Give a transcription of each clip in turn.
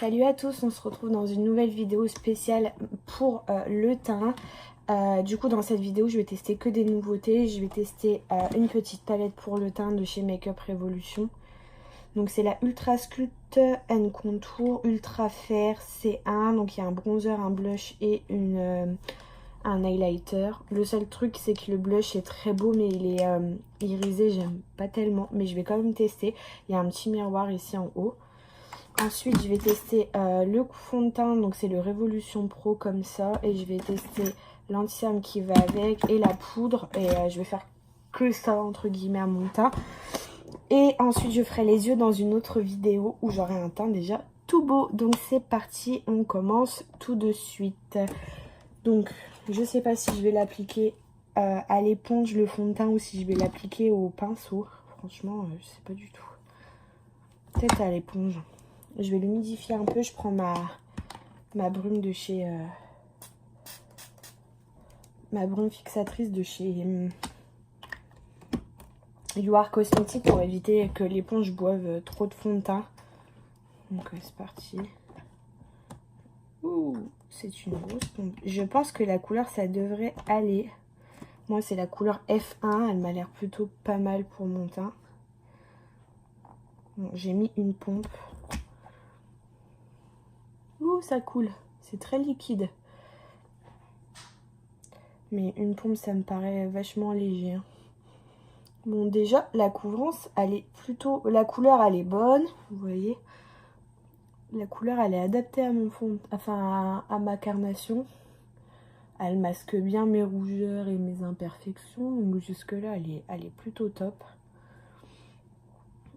Salut à tous, on se retrouve dans une nouvelle vidéo spéciale pour le teint. Du coup dans cette vidéo je vais tester que des nouveautés. Je vais tester une petite palette pour le teint de chez Makeup Revolution. Donc c'est la Ultra Sculpt and Contour Ultra Fair C1. Donc il y a un bronzer, un blush et un highlighter. Le seul truc c'est que le blush est très beau mais il est irisé, j'aime pas tellement. Mais je vais quand même tester. Il y a un petit miroir ici en haut. Ensuite, je vais tester le fond de teint, donc c'est le Révolution Pro comme ça. Et je vais tester l'anti-cerne qui va avec et la poudre. Et je vais faire que ça, entre guillemets, à mon teint. Et ensuite, je ferai les yeux dans une autre vidéo où j'aurai un teint déjà tout beau. Donc c'est parti, on commence tout de suite. Donc, je sais pas si je vais l'appliquer à l'éponge, le fond de teint, ou si je vais l'appliquer au pinceau. Franchement, je sais pas du tout. Peut-être à l'éponge. Je vais l'humidifier un peu. Je prends ma brume de chez... ma brume fixatrice de chez You Are Cosmetics pour éviter que l'éponge boive trop de fond de teint. Donc c'est parti. Ouh, c'est une grosse pompe. Je pense que la couleur ça devrait aller. Moi c'est la couleur F1. Elle m'a l'air plutôt pas mal pour mon teint. Bon, j'ai mis une pompe. Ouh, ça coule. C'est très liquide. Mais une pompe, ça me paraît vachement léger. Hein. Bon, déjà, la couvrance, elle est plutôt... La couleur, elle est bonne. Vous voyez. La couleur, elle est adaptée à mon fond... Enfin, à ma carnation. Elle masque bien mes rougeurs et mes imperfections. Donc jusque-là, elle est plutôt top.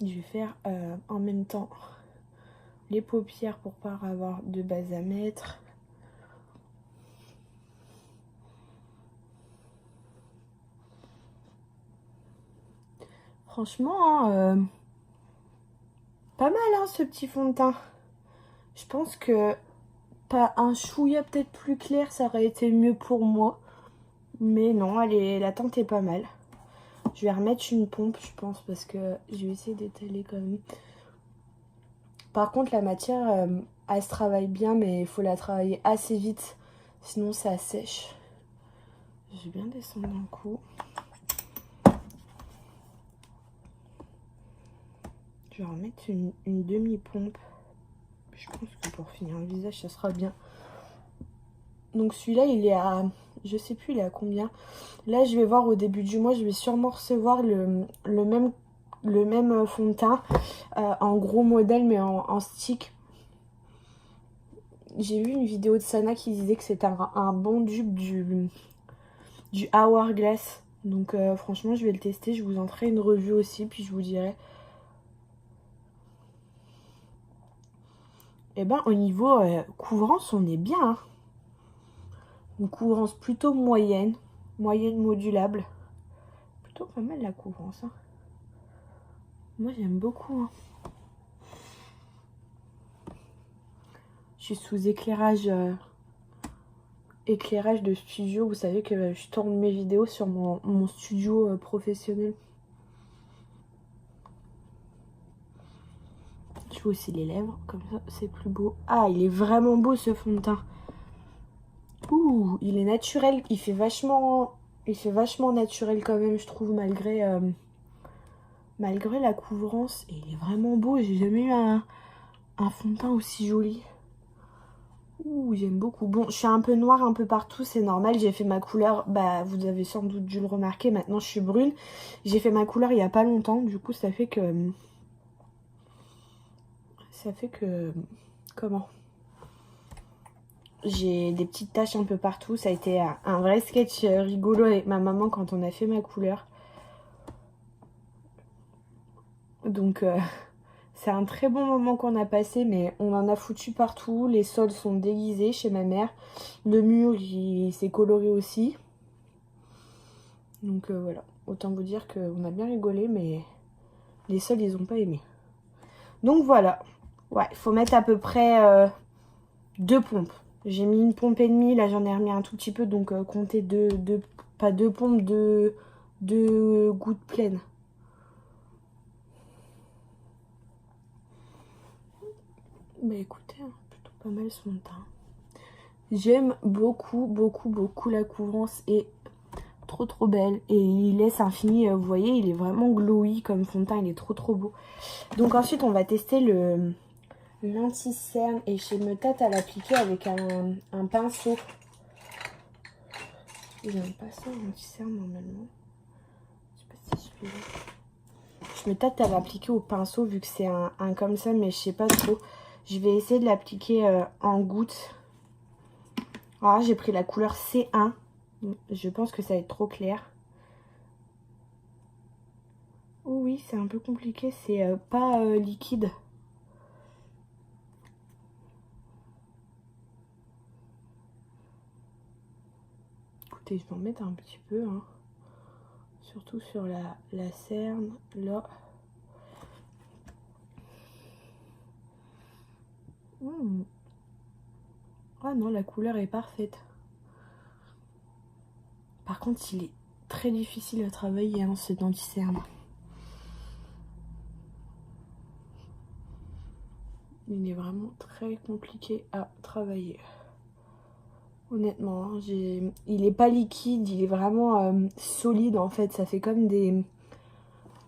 Je vais faire en même temps les paupières pour pas avoir de base à mettre. Franchement, hein, pas mal hein, ce petit fond de teint. Je pense que pas un chouïa peut-être plus clair, ça aurait été mieux pour moi. Mais non, la teinte est pas mal. Je vais remettre une pompe, je pense, parce que je vais essayer d'étaler quand même. Par contre, la matière, elle se travaille bien, mais il faut la travailler assez vite. Sinon, ça sèche. Je vais bien descendre d'un coup. Je vais remettre une demi-pompe. Je pense que pour finir le visage, ça sera bien. Donc celui-là, il est à... Je sais plus, il est à combien. Là, je vais voir au début du mois, je vais sûrement recevoir le même fond de teint. En gros modèle, mais en stick. J'ai vu une vidéo de Sana qui disait que c'était un bon dupe du Hourglass. Donc franchement, je vais le tester. Je vous en ferai une revue aussi, puis je vous dirai. Et ben, au niveau couvrance, on est bien. Hein. Une couvrance plutôt moyenne modulable. Plutôt pas mal la couvrance. Hein. Moi, j'aime beaucoup. Hein. Je suis sous éclairage de studio. Vous savez que je tourne mes vidéos sur mon studio professionnel. Je fais aussi les lèvres, comme ça c'est plus beau. Ah, il est vraiment beau ce fond de teint. Ouh, il est naturel, il fait vachement naturel quand même, je trouve, malgré la couvrance. Et il est vraiment beau, j'ai jamais eu un fond de teint aussi joli. Ouh, j'aime beaucoup. Bon, je suis un peu noire un peu partout, c'est normal. J'ai fait ma couleur, bah vous avez sans doute dû le remarquer, maintenant je suis brune. J'ai fait ma couleur il y a pas longtemps, du coup ça fait que... Comment? J'ai des petites taches un peu partout. Ça a été un vrai sketch rigolo avec ma maman quand on a fait ma couleur. Donc c'est un très bon moment qu'on a passé, mais on en a foutu partout. Les sols sont déguisés chez ma mère. Le mur, il s'est coloré aussi. Donc voilà. Autant vous dire qu'on a bien rigolé, mais les sols, ils ont pas aimé. Donc voilà. Ouais, il faut mettre à peu près 2 pompes. J'ai mis une pompe et demie, là j'en ai remis un tout petit peu, donc comptez pas 2 pompes, 2 gouttes pleines. Bah écoutez, hein, plutôt pas mal son teint. J'aime beaucoup, beaucoup, beaucoup la couvrance et trop belle. Et il laisse un fini, vous voyez, il est vraiment glowy comme fond de teint, il est trop beau. Donc ensuite, on va tester l'anti-cerne et je me tâte à l'appliquer avec un pinceau. J'ai un pinceau anti-cerne normalement. Je sais pas si je vais... Je me tâte à l'appliquer au pinceau vu que c'est un comme ça, mais je sais pas trop. Je vais essayer de l'appliquer en gouttes. Alors j'ai pris la couleur C1. Je pense que ça va être trop clair. Oh oui, c'est un peu compliqué. C'est pas liquide. Écoutez, je vais en mettre un petit peu. Hein. Surtout sur la cerne. Là. Ah non, la couleur est parfaite. Par contre, il est très difficile à travailler, hein, cet anti-cerne. Il est vraiment très compliqué à travailler. Honnêtement, hein, il est pas liquide, il est vraiment solide en fait. Ça fait comme des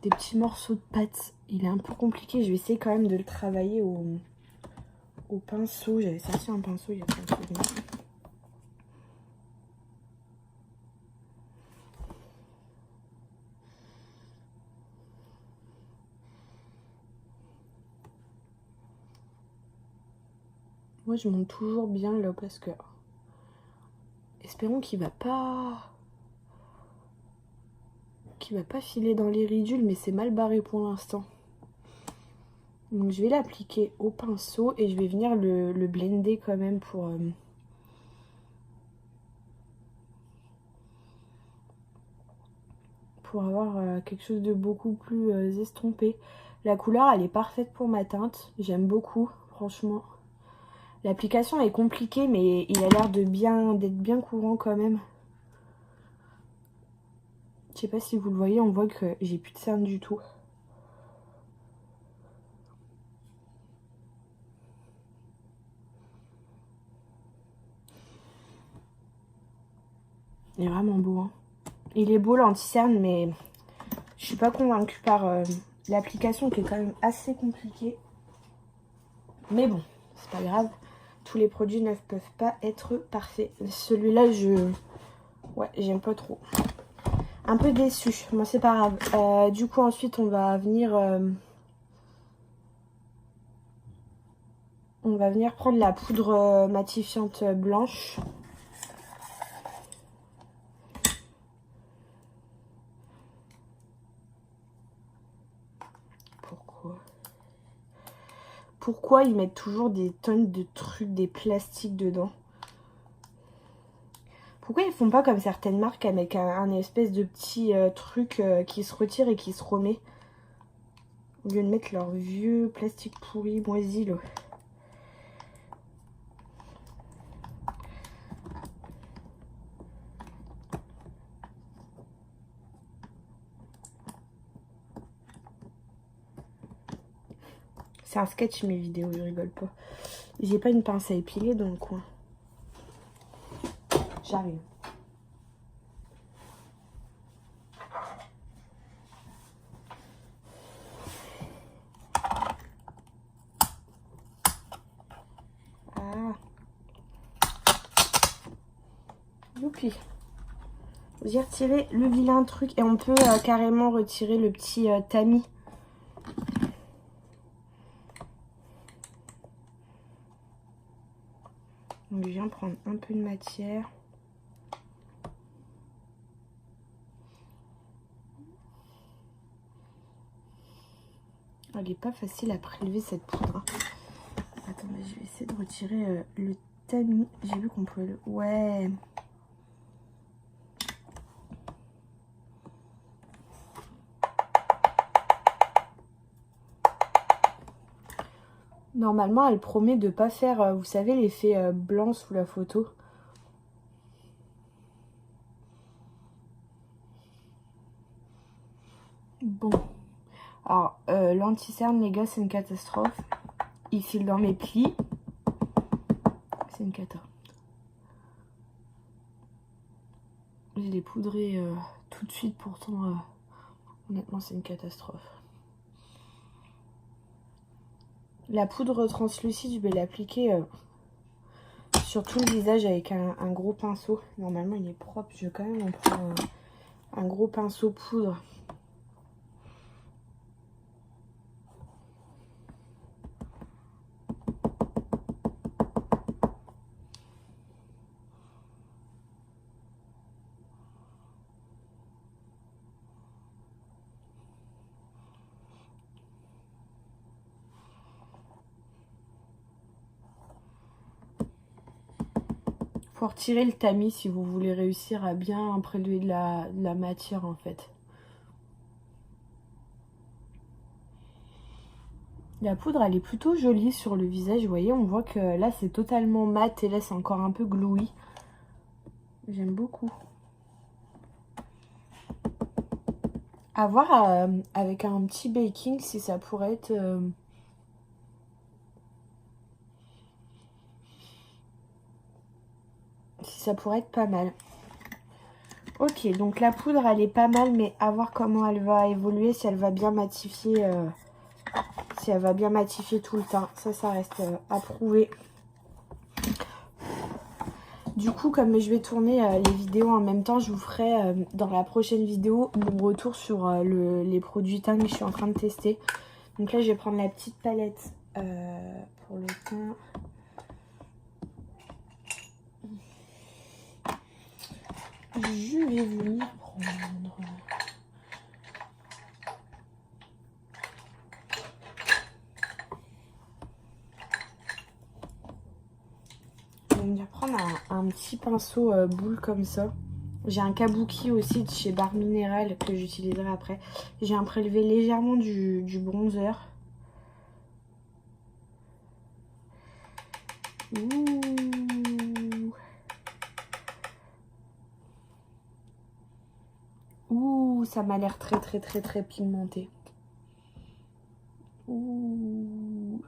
petits morceaux de pâte. Il est un peu compliqué. Je vais essayer quand même de le travailler au pinceau. J'avais sorti un pinceau il y a quelques secondes. Moi, je monte toujours bien là parce que... Espérons qu'il va pas filer dans les ridules, mais c'est mal barré pour l'instant. Donc je vais l'appliquer au pinceau et je vais venir le blender quand même pour avoir quelque chose de beaucoup plus estompé. La couleur, elle est parfaite pour ma teinte. J'aime beaucoup, franchement. L'application est compliquée, mais il a l'air d'être bien courant quand même. Je sais pas si vous le voyez, on voit que j'ai plus de cerne du tout. Il est vraiment beau, hein. Il est beau l'anti-cerne, mais je suis pas convaincue par l'application qui est quand même assez compliquée. Mais bon, c'est pas grave. Tous les produits ne peuvent pas être parfaits. Celui-là, ouais, j'aime pas trop. Un peu déçue. Moi, c'est pas grave. Du coup, ensuite, on va venir prendre la poudre matifiante blanche. Pourquoi ils mettent toujours des tonnes de trucs, des plastiques dedans? Pourquoi ils font pas comme certaines marques avec un espèce de petit truc qui se retire et qui se remet? Au lieu de mettre leur vieux plastique pourri, moisi, là. C'est un sketch mes vidéos, je rigole pas. J'ai pas une pince à épiler dans le coin. J'arrive. Ah. Youpi. J'ai retiré le vilain truc et on peut carrément retirer le petit tamis. Donc je viens prendre un peu de matière. Elle est pas facile à prélever cette poudre. Attendez, je vais essayer de retirer le tamis. J'ai vu qu'on pouvait le... Ouais. Normalement, elle promet de pas faire, vous savez, l'effet blanc sous la photo. Bon. Alors, l'anti-cerne, les gars, c'est une catastrophe. il file dans mes plis. C'est une cata. Je l'ai poudré tout de suite, pourtant, honnêtement, c'est une catastrophe. La poudre translucide, je vais l'appliquer sur tout le visage avec un gros pinceau. Normalement, il est propre. Je vais quand même en prendre un gros pinceau poudre. Faut retirer le tamis si vous voulez réussir à bien prélever de la matière en fait. La poudre elle est plutôt jolie sur le visage, vous voyez, on voit que là c'est totalement mat et là c'est encore un peu glowy. J'aime beaucoup. À voir avec un petit baking si ça pourrait être... si ça pourrait être pas mal. Ok, donc la poudre elle est pas mal, mais à voir comment elle va évoluer, si elle va bien matifier, si elle va bien matifier tout le teint. Ça reste à prouver. Du coup, comme je vais tourner les vidéos en même temps, je vous ferai dans la prochaine vidéo mon retour sur les produits teint que je suis en train de tester. Donc là, je vais prendre la petite palette pour le teint. Je vais venir prendre... Je vais venir prendre un petit pinceau boule comme ça. J'ai un kabuki aussi de chez Barre Minéral que j'utiliserai après. Je viens prélever légèrement du bronzer. Ouh, ça m'a l'air très pigmenté. Ouh.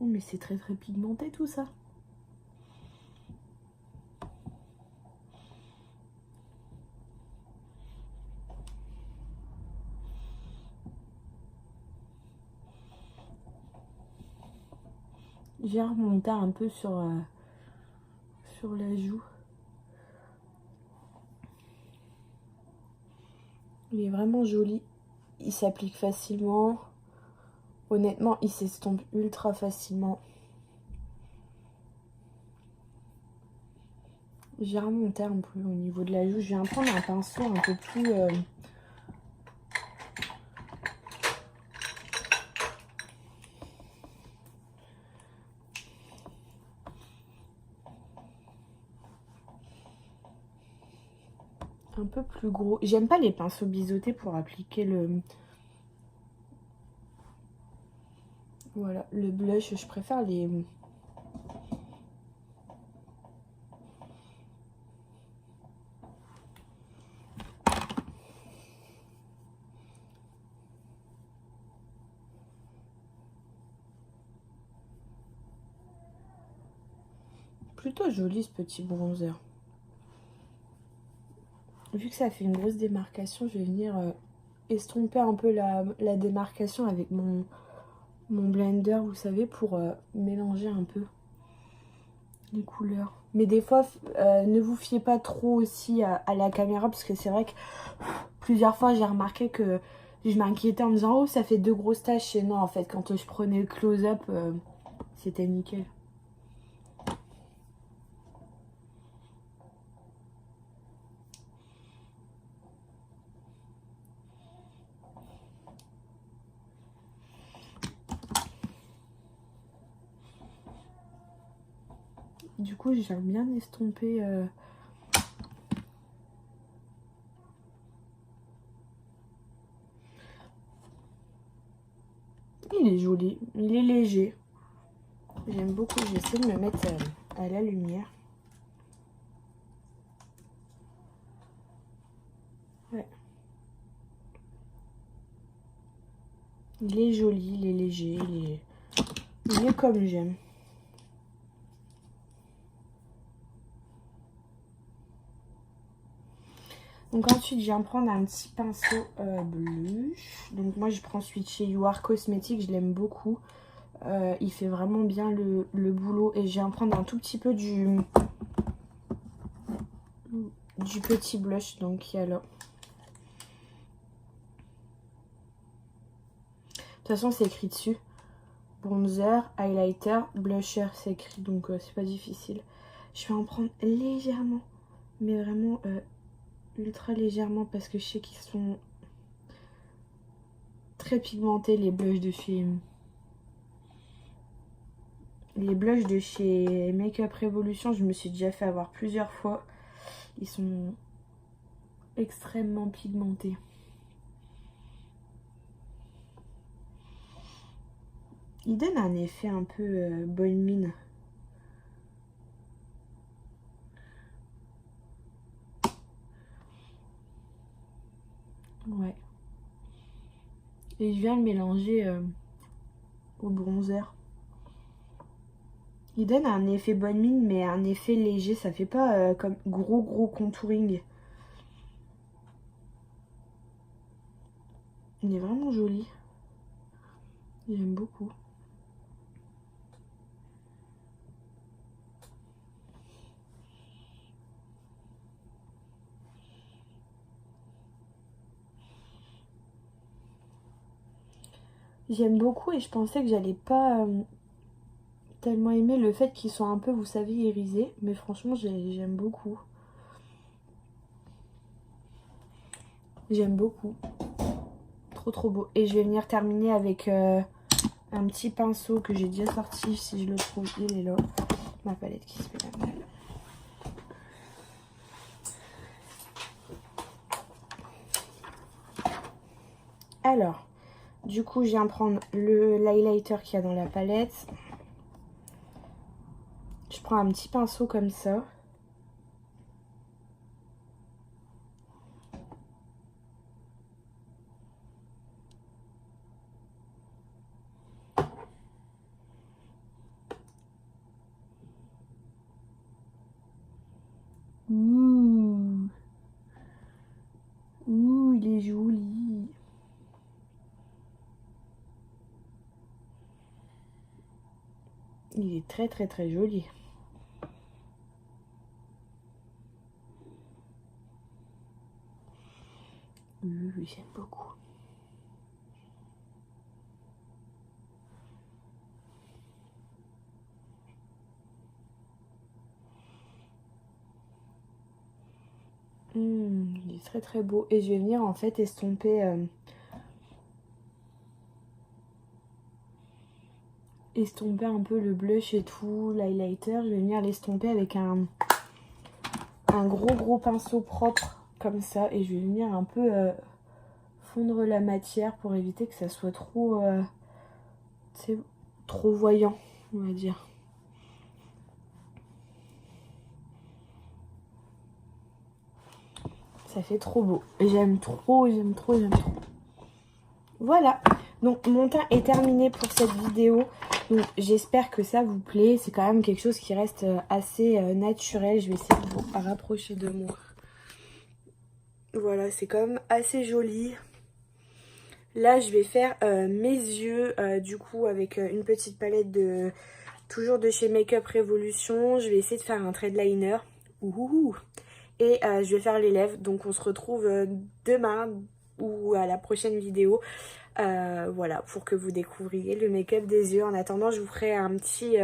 Oh, mais c'est très pigmenté tout ça. J'ai remonté un peu sur la joue. Il est vraiment joli. Il s'applique facilement. Honnêtement, il s'estompe ultra facilement. J'ai remonté un peu au niveau de la joue. Je viens prendre un pinceau un peu plus... un peu plus gros. J'aime pas les pinceaux biseautés pour appliquer le... Voilà, le blush. Je préfère les... Plutôt joli ce petit bronzer. Vu que ça fait une grosse démarcation, je vais venir estomper un peu la démarcation avec mon blender, vous savez, pour mélanger un peu les couleurs. Mais des fois, ne vous fiez pas trop aussi à la caméra, parce que c'est vrai que plusieurs fois, j'ai remarqué que je m'inquiétais en me disant « Oh, ça fait 2 grosses taches ». Et non, en fait, quand je prenais le close-up, c'était nickel. Du coup, j'aime bien estomper... Il est joli, il est léger. J'aime beaucoup, j'essaie de me mettre à la lumière. Il est joli, il est léger, il est comme j'aime. Donc ensuite, je viens prendre un petit pinceau bleu. Donc moi, je prends celui de chez You Are Cosmetics, je l'aime beaucoup. Il fait vraiment bien le boulot. Et je viens prendre un tout petit peu du petit blush, donc il y a là. De toute façon, c'est écrit dessus. Bronzer, highlighter, blusher, c'est écrit, donc c'est pas difficile. Je vais en prendre légèrement, mais vraiment ultra légèrement, parce que je sais qu'ils sont très pigmentés, les blushs de chez... Les blushs de chez Makeup Revolution, je me suis déjà fait avoir plusieurs fois. Ils sont extrêmement pigmentés. Ils donnent un effet un peu bonne mine. Ouais. Et je viens le mélanger au bronzer. Il donne un effet bonne mine, mais un effet léger. Ça fait pas comme gros contouring. Il est vraiment joli. J'aime beaucoup. J'aime beaucoup et je pensais que j'allais pas tellement aimer le fait qu'ils soient un peu, vous savez, irisés. Mais franchement, j'aime beaucoup. J'aime beaucoup. Trop beau. Et je vais venir terminer avec un petit pinceau que j'ai déjà sorti. Si je le trouve, il est là. Ma palette qui se fait la malle. Alors, du coup, je viens prendre l'highlighter qu'il y a dans la palette. Je prends un petit pinceau comme ça. Ouh, il est joli. Il est très joli. Oui, j'aime beaucoup. Il est très beau. Et je vais venir en fait estomper un peu le blush et tout, l'highlighter. Je vais venir l'estomper avec un gros pinceau propre comme ça. Et je vais venir un peu fondre la matière pour éviter que ça soit trop, trop voyant, on va dire. Ça fait trop beau. J'aime trop. Voilà. Donc mon teint est terminé pour cette vidéo. Donc j'espère que ça vous plaît. C'est quand même quelque chose qui reste assez naturel. Je vais essayer de vous rapprocher de moi. Voilà, c'est quand même assez joli. Là, je vais faire mes yeux, du coup, avec une petite palette toujours de chez Makeup Revolution. Je vais essayer de faire un trait de liner. Ouhou. Et je vais faire les lèvres. Donc on se retrouve demain ou à la prochaine vidéo. Voilà, pour que vous découvriez le make-up des yeux. En attendant, je vous ferai un petit...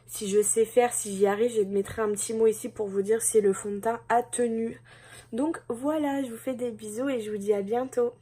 si je sais faire, si j'y arrive, je mettrai un petit mot ici pour vous dire si le fond de teint a tenu. Donc voilà, je vous fais des bisous et je vous dis à bientôt.